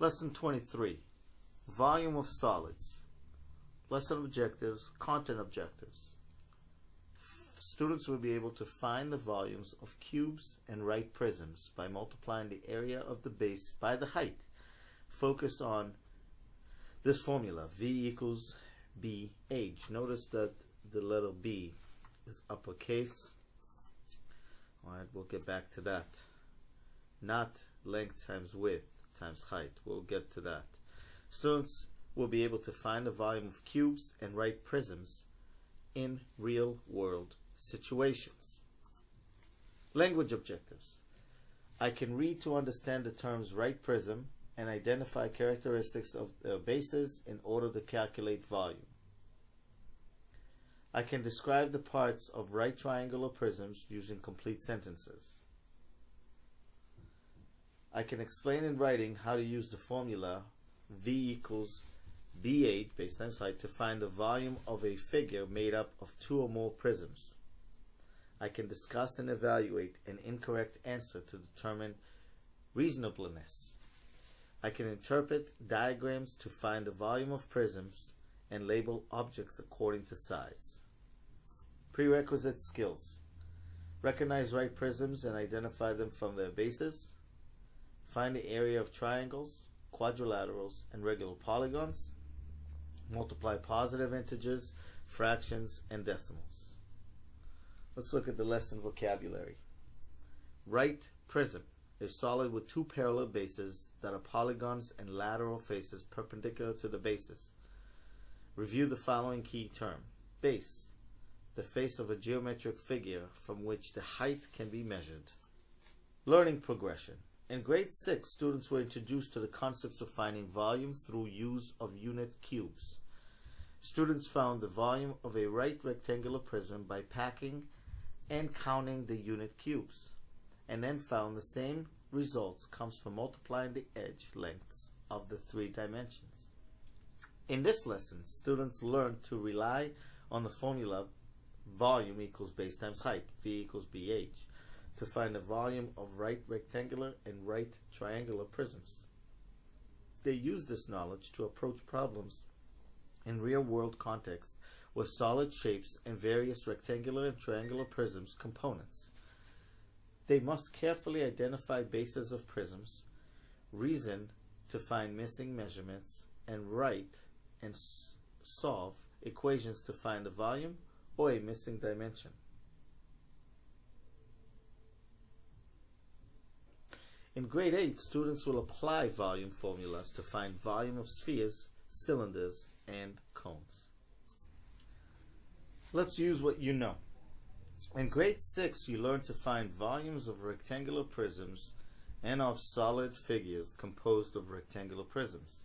Lesson 23, Volume of Solids. Lesson objectives, content objectives. Students will be able to find the volumes of cubes and write prisms by multiplying the area of the base by the height. Focus on this formula, V equals BH. Notice that the letter B is uppercase. Alright, we'll get back to that. Not length times width times height. We'll get to that. Students will be able to find the volume of cubes and write prisms in real world situations. Language objectives. I can read to understand the terms right prism and identify characteristics of the bases in order to calculate volume. I can describe the parts of right triangular prisms using complete sentences. I can explain in writing how to use the formula V equals BH, base times height, to find the volume of a figure made up of two or more prisms. I can discuss and evaluate an incorrect answer to determine reasonableness. I can interpret diagrams to find the volume of prisms and label objects according to size. Prerequisite skills. Recognize right prisms and identify them from their bases. Find the area of triangles, quadrilaterals, and regular polygons. Multiply positive integers, fractions, and decimals. Let's look at the lesson vocabulary. Right prism is solid with two parallel bases that are polygons and lateral faces perpendicular to the bases. Review the following key term. Base, the face of a geometric figure from which the height can be measured. Learning progression. In grade 6, students were introduced to the concepts of finding volume through use of unit cubes. Students found the volume of a right rectangular prism by packing and counting the unit cubes, and then found the same results comes from multiplying the edge lengths of the three dimensions. In this lesson, students learned to rely on the formula volume equals base times height, V equals BH, to find the volume of right rectangular and right triangular prisms. They used this knowledge to approach problems in real-world context with solid shapes and various rectangular and triangular prisms components. They must carefully identify bases of prisms, reason to find missing measurements, and write and solve equations to find the volume or a missing dimension. In grade 8, students will apply volume formulas to find volume of spheres, cylinders, and cones. Let's use what you know. In grade 6, you learn to find volumes of rectangular prisms and of solid figures composed of rectangular prisms.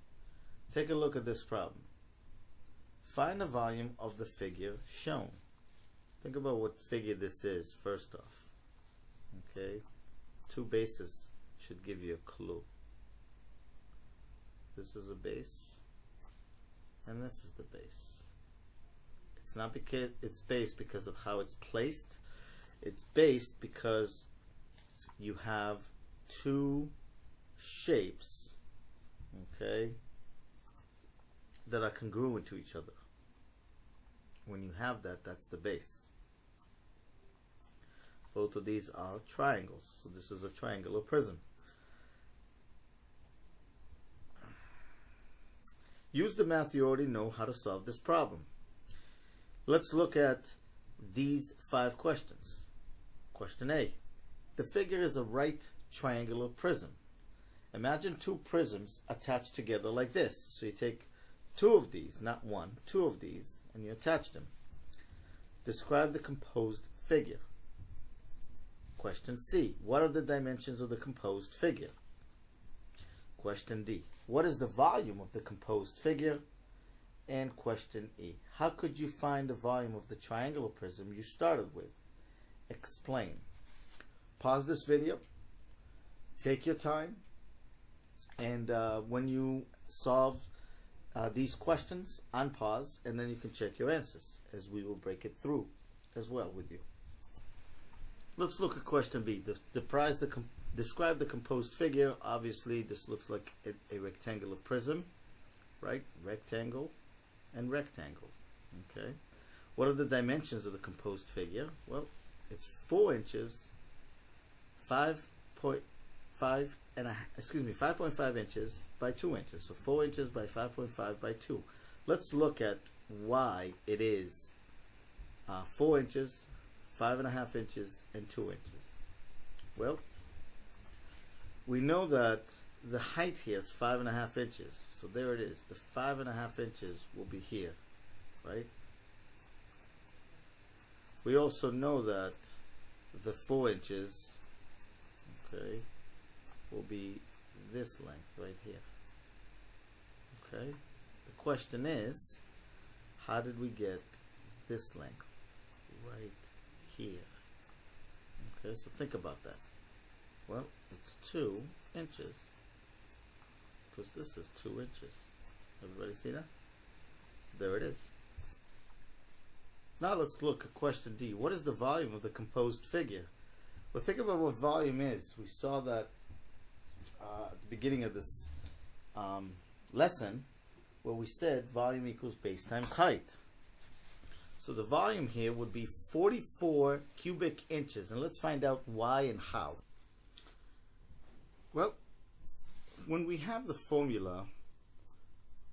Take a look at this problem. Find the volume of the figure shown. Think about what figure this is first off. Okay, two bases should give you a clue. This is a base, and this is the base. It's not because it's based because of how it's placed. It's based because you have two shapes, okay, that are congruent to each other. When you have that, that's the base. Both of these are triangles, so this is a triangular prism. Use the math you already know how to solve this problem. Let's look at these 5 questions. Question A. The figure is a right triangular prism. Imagine two prisms attached together like this. So you take two of these, not one, two of these, and you attach them. Describe the composed figure. Question C. What are the dimensions of the composed figure? Question D. What is the volume of the composed figure? And question E. How could you find the volume of the triangular prism you started with? Explain. Pause this video. Take your time. And when you solve these questions, unpause, and then you can check your answers as we will break it through as well with you. Let's look at question B. Describe describe the composed figure. Obviously, this looks like a rectangular prism, right? Rectangle and rectangle. Okay. What are the dimensions of the composed figure? Well, it's 4 inches, 5.5 inches by 2 inches. So 4 inches by 5.5 by 2. Let's look at why it is 4 inches, 5.5 inches, and 2 inches. Well, we know that the height here is 5.5 inches. So there it is. The 5.5 inches will be here, right? We also know that the 4 inches, okay, will be this length right here. Okay? The question is, how did we get this length right here? Okay, so think about that. Well, it's 2 inches, because this is 2 inches. Everybody see that? So there it is. Now let's look at question D. What is the volume of the composed figure? Well, think about what volume is. We saw that at the beginning of this lesson, where we said volume equals base times height. So the volume here would be 44 cubic inches. And let's find out why and how. Well, when we have the formula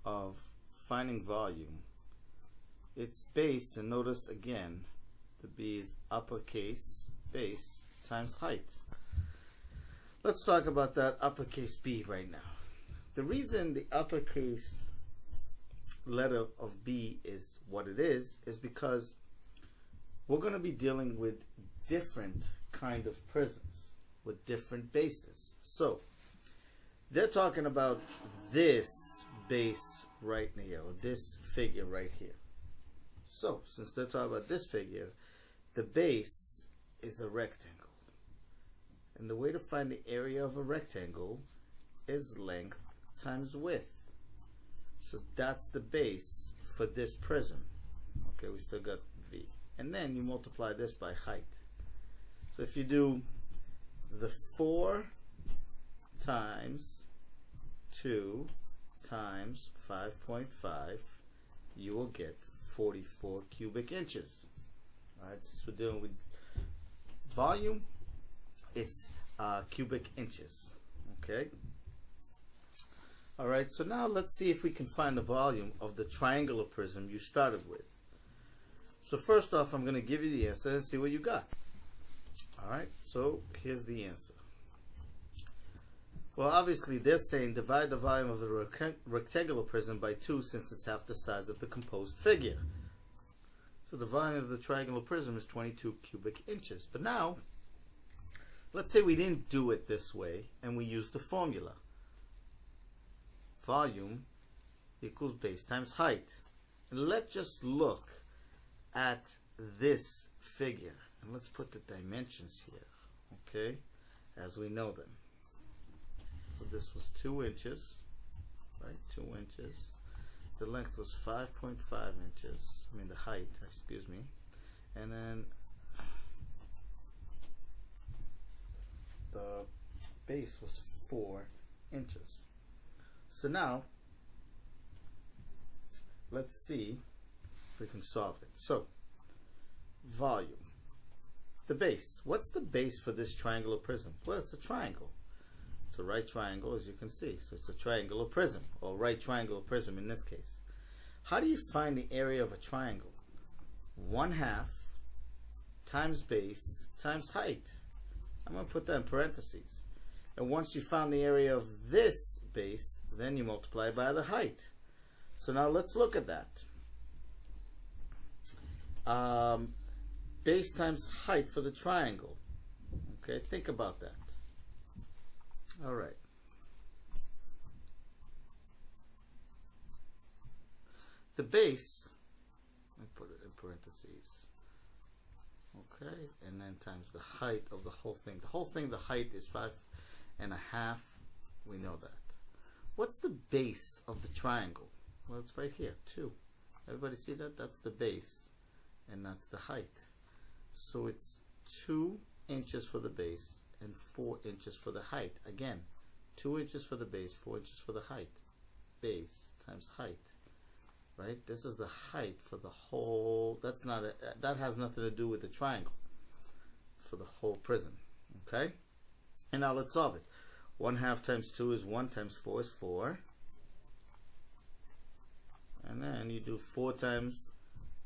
of finding volume, it's base, and notice again, the B is uppercase base times height. Let's talk about that uppercase B right now. The reason the uppercase letter of B is what it is because we're going to be dealing with different kind of prisms with different bases. So they're talking about this base right here, or this figure right here. So since they're talking about this figure, the base is a rectangle. And the way to find the area of a rectangle is length times width. So that's the base for this prism. Okay, we still got V. And then you multiply this by height. So if you do the 4 times 2 times 5.5, you will get 44 cubic inches. Alright, since we're dealing with volume, it's cubic inches. Okay. Alright, so now let's see if we can find the volume of the triangular prism you started with. So first off, I'm going to give you the answer and see what you got. Alright, so here's the answer. Well, obviously they're saying divide the volume of the rectangular prism by 2 since it's half the size of the composed figure. So the volume of the triangular prism is 22 cubic inches. But now, let's say we didn't do it this way and we used the formula. Volume equals base times height. And let's just look at this figure. And let's put the dimensions here, okay, as we know them. So this was 2 inches, right, 2 inches. The length was 5.5 inches, I mean the height, excuse me. And then the base was 4 inches. So now, let's see if we can solve it. So, volume. The base. What's the base for this triangular prism? Well, it's a triangle. It's a right triangle, as you can see. So it's a triangular prism, or right triangular prism in this case. How do you find the area of a triangle? 1/2 times base times height. I'm going to put that in parentheses. And once you found the area of this base, then you multiply by the height. So now let's look at that. Base times height for the triangle. Okay, think about that. All right. The base, let me put it in parentheses. Okay, and then times the height of the whole thing. The whole thing, the height is 5.5. We know that. What's the base of the triangle? Well, it's right here, 2. Everybody see that? That's the base, and that's the height. So it's 2 inches for the base and 4 inches for the height. Again, 2 inches for the base, 4 inches for the height. Base times height, right? This is the height for the whole. That's not a, that has nothing to do with the triangle. It's for the whole prism. Okay. And now let's solve it. 1/2 times 2 is 1 times 4 is 4. And then you do 4 times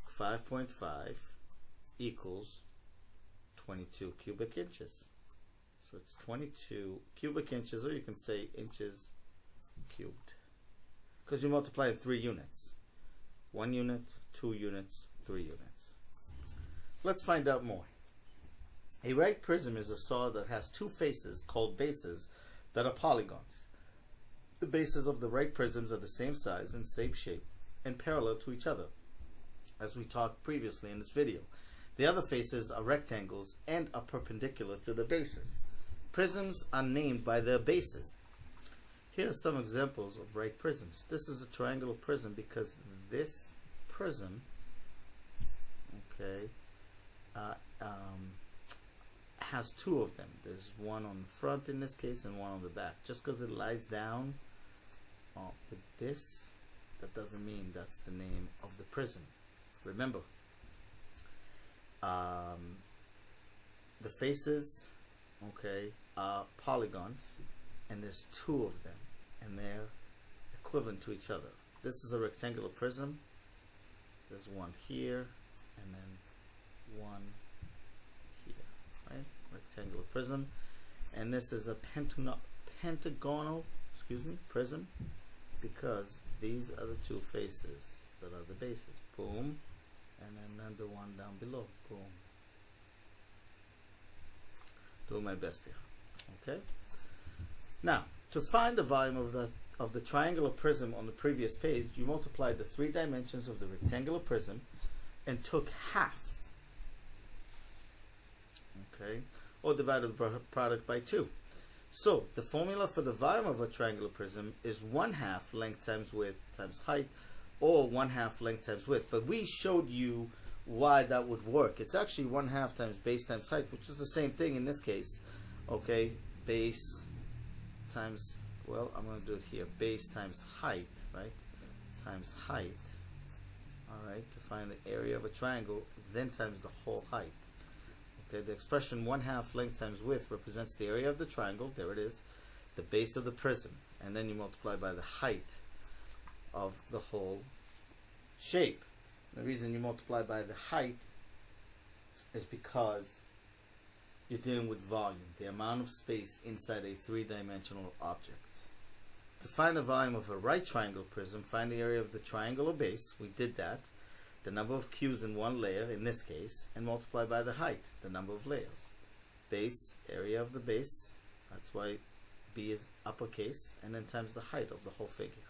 5.5 equals 22 cubic inches. So it's 22 cubic inches, or you can say inches cubed, because you multiply in 3 units. 1 unit, 2 units, 3 units. Let's find out more. A right prism is a saw that has 2 faces called bases that are polygons. The bases of the right prisms are the same size and same shape and parallel to each other, as we talked previously in this video. The other faces are rectangles and are perpendicular to the bases. Prisms are named by their bases. Here are some examples of right prisms. This is a triangular prism because this prism, okay, has 2 of them. There's one on the front in this case and one on the back. Just because it lies down with this, that doesn't mean that's the name of the prism. Remember, the faces, okay, are polygons, and there's 2 of them, and they're equivalent to each other. This is a rectangular prism. There's one here, and then one here, right? Rectangular prism. And this is a pentagonal, prism, because these are the 2 faces that are the bases. Boom. And then another one down below. Boom. Doing my best here. Okay. Now, to find the volume of the triangular prism on the previous page, you multiplied the 3 dimensions of the rectangular prism and took half. Okay. Or divided the product by 2. So the formula for the volume of a triangular prism is 1/2 length times width times height, or 1/2 length times width. But we showed you why that would work. It's actually 1/2 times base times height, which is the same thing in this case. Okay, base times, well, I'm going to do it here. Base times height, right? Times height. All right, to find the area of a triangle, then times the whole height. Okay, the expression 1/2 length times width represents the area of the triangle. There it is, the base of the prism, and then you multiply by the height of the whole shape. The reason you multiply by the height is because you're dealing with volume, the amount of space inside a 3-dimensional object. To find the volume of a right triangle prism, find the area of the triangular base. We did that. The number of cubes in one layer, in this case, and multiply by the height, the number of layers. Base, area of the base, that's why B is uppercase, and then times the height of the whole figure.